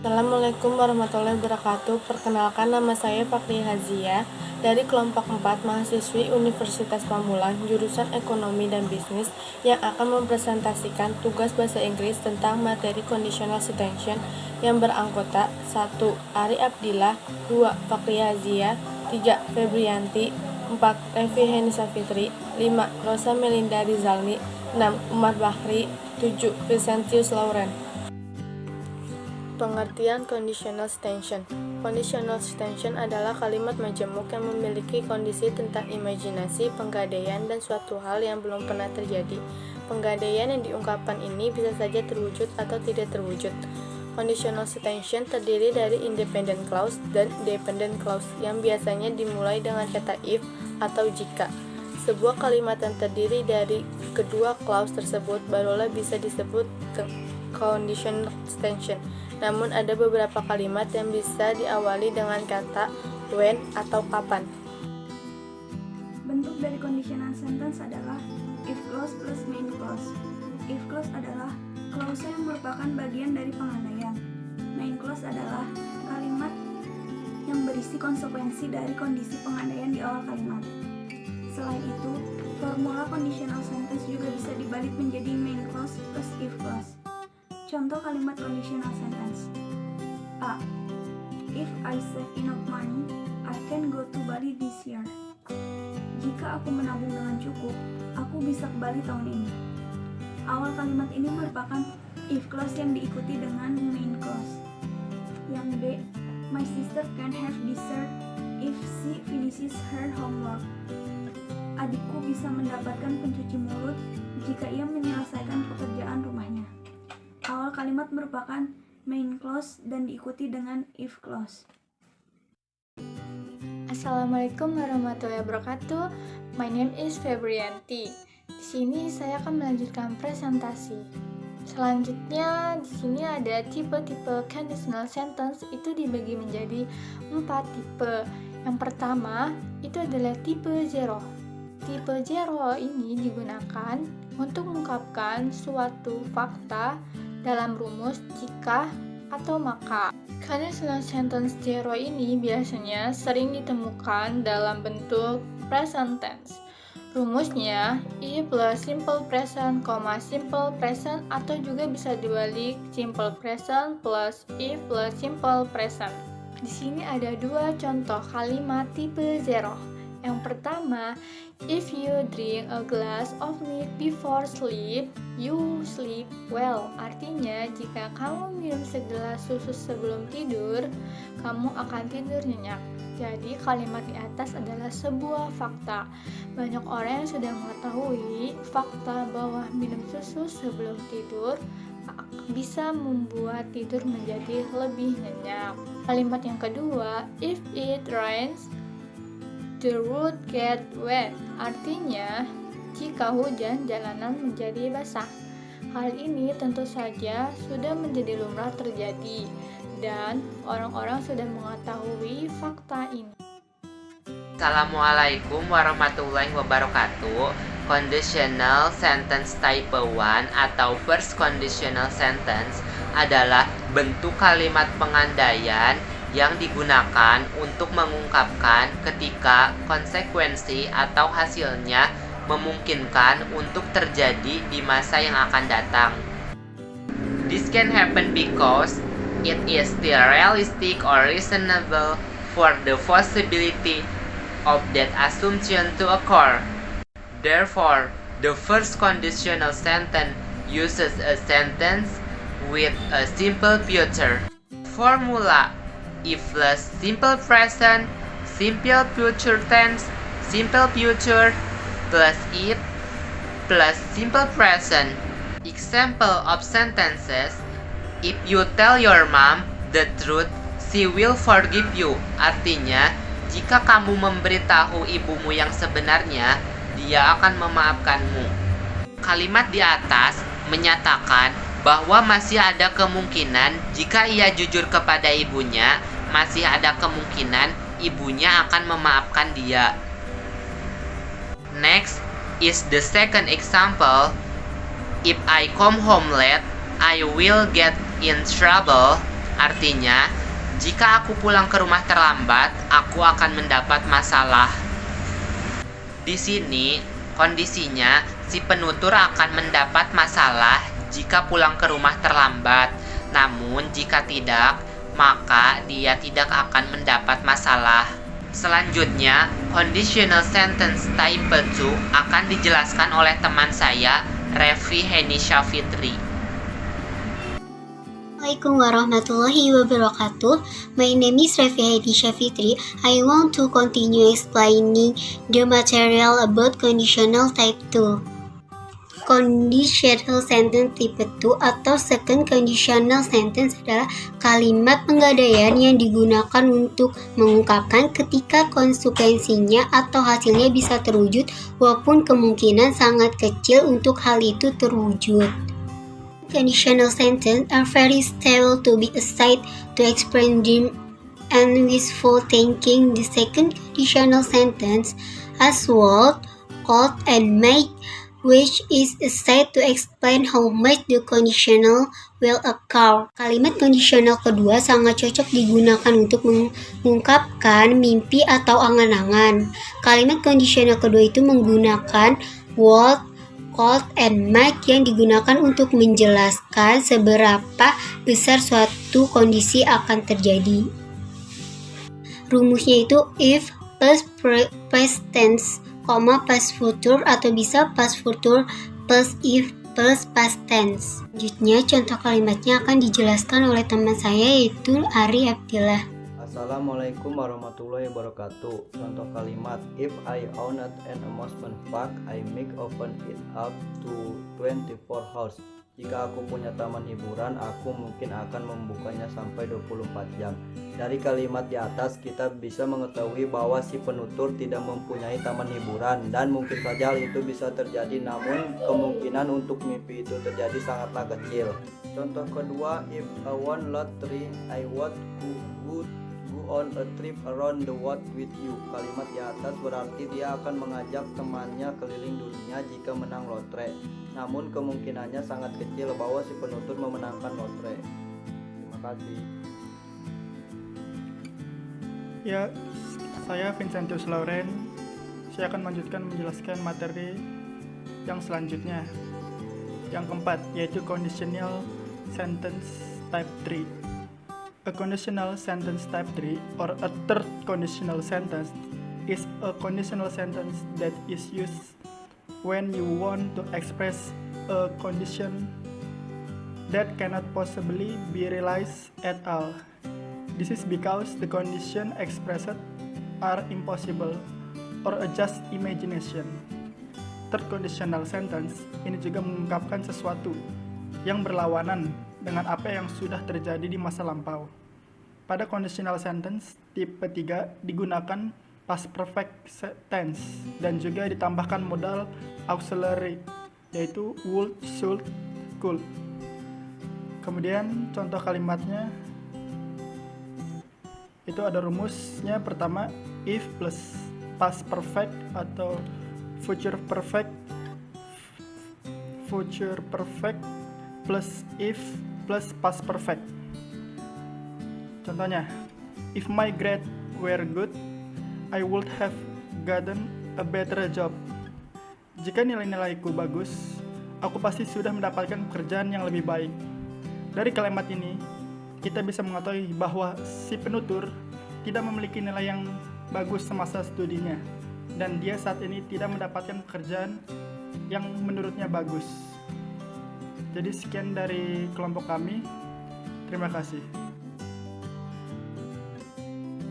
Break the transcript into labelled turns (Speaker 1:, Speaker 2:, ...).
Speaker 1: Assalamualaikum warahmatullahi wabarakatuh. Perkenalkan, nama saya Fakri Hazia dari kelompok 4 mahasiswi Universitas Pamulang jurusan Ekonomi dan Bisnis yang akan mempresentasikan tugas bahasa Inggris tentang materi conditional sentence yang beranggota 1. Ari Abdillah, 2. Fakri Hazia, 3. Febrianti, 4. Revi Henisa Fitri, 5. Rosa Melinda Rizalni, 6. Umar Bakri, 7. Vicentius Lauren. Pengertian conditional sentence. Conditional sentence adalah kalimat majemuk yang memiliki kondisi tentang imajinasi, penggadaian, dan suatu hal yang belum pernah terjadi. Penggadaian yang diungkapkan ini bisa saja terwujud atau tidak terwujud. Conditional sentence terdiri dari independent clause dan dependent clause yang biasanya dimulai dengan kata if atau jika. Sebuah kalimat yang terdiri dari kedua clause tersebut barulah bisa disebut conditional sentence. Namun ada beberapa kalimat yang bisa diawali dengan kata when atau kapan.
Speaker 2: Bentuk dari conditional sentence adalah if clause plus main clause. If clause adalah clause yang merupakan bagian dari pengandaian. Main clause adalah kalimat yang berisi konsekuensi dari kondisi pengandaian di awal kalimat. Selain itu, formula conditional sentence juga bisa dibalik menjadi main clause plus if clause. Contoh kalimat conditional sentence. A. If I save enough money, I can go to Bali this year. Jika aku menabung dengan cukup, aku bisa ke Bali tahun ini. Awal kalimat ini merupakan if clause yang diikuti dengan main clause. Yang B. My sister can have dessert if she finishes her homework. Adikku bisa mendapatkan pencuci mulut jika ia menyelesaikan pekerjaan rumahnya. Awal kalimat merupakan main clause dan diikuti dengan if clause.
Speaker 3: Assalamualaikum warahmatullahi wabarakatuh. My name is Febrianti. Di sini saya akan melanjutkan presentasi. Selanjutnya di sini ada tipe-tipe conditional sentence, itu dibagi menjadi 4 tipe. Yang pertama itu adalah tipe zero. Tipe zero ini digunakan untuk mengungkapkan suatu fakta dalam rumus jika atau maka. Conditional sentence zero ini biasanya sering ditemukan dalam bentuk present tense. Rumusnya if plus simple present, simple present, atau juga bisa dibalik simple present plus if plus simple present. Di sini ada 2 contoh kalimat tipe zero. Yang pertama, if you drink a glass of milk before sleep, you sleep well. Artinya, jika kamu minum segelas susu sebelum tidur, kamu akan tidur nyenyak. Jadi, kalimat di atas adalah sebuah fakta. Banyak orang yang sudah mengetahui fakta bahwa minum susu sebelum tidur bisa membuat tidur menjadi lebih nyenyak. Kalimat yang kedua, if it rains, the road get wet. Artinya, jika hujan, jalanan menjadi basah. Hal ini tentu saja sudah menjadi lumrah terjadi dan orang-orang sudah mengetahui fakta ini.
Speaker 4: Assalamualaikum warahmatullahi wabarakatuh. Conditional sentence type 1 atau first conditional sentence adalah bentuk kalimat pengandaian yang digunakan untuk mengungkapkan ketika konsekuensi atau hasilnya memungkinkan untuk terjadi di masa yang akan datang. This can happen because it is still realistic or reasonable for the possibility of that assumption to occur. Therefore, the first conditional sentence uses a sentence with a simple future. Formula if plus simple present, simple future tense, simple future plus if plus simple present. Example of sentences: if you tell your mom the truth, she will forgive you. Artinya, jika kamu memberitahu ibumu yang sebenarnya, dia akan memaafkanmu. Kalimat di atas menyatakan bahwa masih ada kemungkinan jika ia jujur kepada ibunya, masih ada kemungkinan ibunya akan memaafkan dia. Next is the second example. If I come home late, I will get in trouble. Artinya, jika aku pulang ke rumah terlambat, aku akan mendapat masalah. Di sini, kondisinya si penutur akan mendapat masalah jika pulang ke rumah terlambat. Namun, jika tidak, maka dia tidak akan mendapat masalah. Selanjutnya, conditional sentence type 2 akan dijelaskan oleh teman saya, Revi Henisha Fitri.
Speaker 5: Assalamualaikum warahmatullahi wabarakatuh. My name is Revi Henisha Fitri. I want to continue explaining the material about conditional type 2. Conditional sentence type 2 atau second conditional sentence adalah kalimat penggadaian yang digunakan untuk mengungkapkan ketika konsekuensinya atau hasilnya bisa terwujud walaupun kemungkinan sangat kecil untuk hal itu terwujud. Conditional sentences are very stable to be assigned to explain dream and wishful thinking. The second conditional sentence as would, ought, and might, which is assigned to explain how much the conditional will occur. Kalimat kondisional kedua sangat cocok digunakan untuk mengungkapkan mimpi atau angan-angan. Kalimat kondisional kedua itu menggunakan would, ought, and might yang digunakan untuk menjelaskan seberapa besar suatu kondisi akan terjadi. Rumusnya itu if plus past tense, past future, atau bisa past future plus if plus past tense. Selanjutnya contoh kalimatnya akan dijelaskan oleh teman saya yaitu Ari Abdillah.
Speaker 6: Assalamualaikum warahmatullahi wabarakatuh. Contoh kalimat, if I owned an amusement park, I make open it up to 24 hours. Jika aku punya taman hiburan, aku mungkin akan membukanya sampai 24 jam. Dari kalimat di atas kita bisa mengetahui bahwa si penutur tidak mempunyai taman hiburan dan mungkin saja hal itu bisa terjadi, namun kemungkinan untuk mimpi itu terjadi sangatlah kecil. Contoh kedua, if I won lottery, I would go on a trip around the world with you. Kalimat di atas berarti dia akan mengajak temannya keliling dunia jika menang lotre. Namun kemungkinannya sangat kecil bahwa si penutur memenangkan lotre. Terima kasih.
Speaker 7: Ya, saya Vincentius Lauren. Saya akan melanjutkan menjelaskan materi yang selanjutnya. Yang keempat, yaitu conditional sentence type 3. A conditional sentence type 3 or a third conditional sentence is a conditional sentence that is used when you want to express a condition that cannot possibly be realized at all. This is because the condition expressed are impossible or a just imagination. Third conditional sentence ini juga mengungkapkan sesuatu yang berlawanan dengan apa yang sudah terjadi di masa lampau. Pada conditional sentence tipe 3 digunakan past perfect tense dan juga ditambahkan modal auxiliary yaitu would, should, could. Kemudian contoh kalimatnya itu ada rumusnya. Pertama, if plus past perfect atau future perfect plus if plus past perfect. Contohnya, if my grade were good, I would have gotten a better job. Jika nilai-nilaiku bagus, aku pasti sudah mendapatkan pekerjaan yang lebih baik. Dari kalimat ini, kita bisa mengetahui bahwa si penutur tidak memiliki nilai yang bagus semasa studinya, dan dia saat ini tidak mendapatkan pekerjaan yang menurutnya bagus. Jadi sekian dari kelompok kami. Terima kasih.